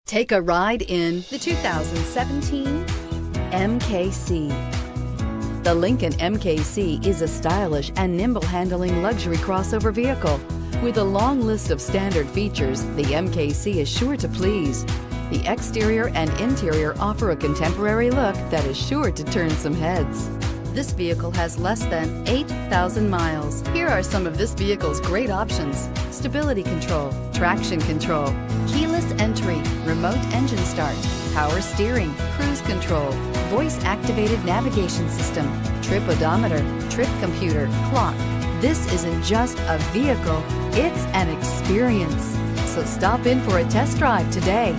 Take a ride in the 2017 MKC. The Lincoln MKC is a stylish and nimble-handling luxury crossover vehicle. With a long list of standard features, the MKC is sure to please. The exterior and interior offer a contemporary look that is sure to turn some heads. This vehicle has less than 8,000 miles. Here are some of this vehicle's great options: stability control, traction control, keyless entry, remote engine start, power steering, cruise control, voice-activated navigation system, trip odometer, trip computer, clock. This isn't just a vehicle, it's an experience. So stop in for a test drive today.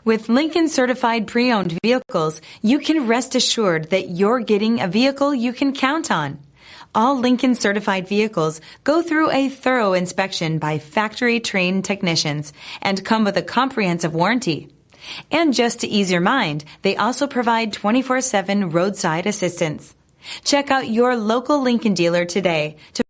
With Lincoln certified pre-owned vehicles, you can rest assured that you're getting a vehicle you can count on. All Lincoln certified vehicles go through a thorough inspection by factory trained technicians and come with a comprehensive warranty. And just to ease your mind, they also provide 24/7 roadside assistance. Check out your local Lincoln dealer today to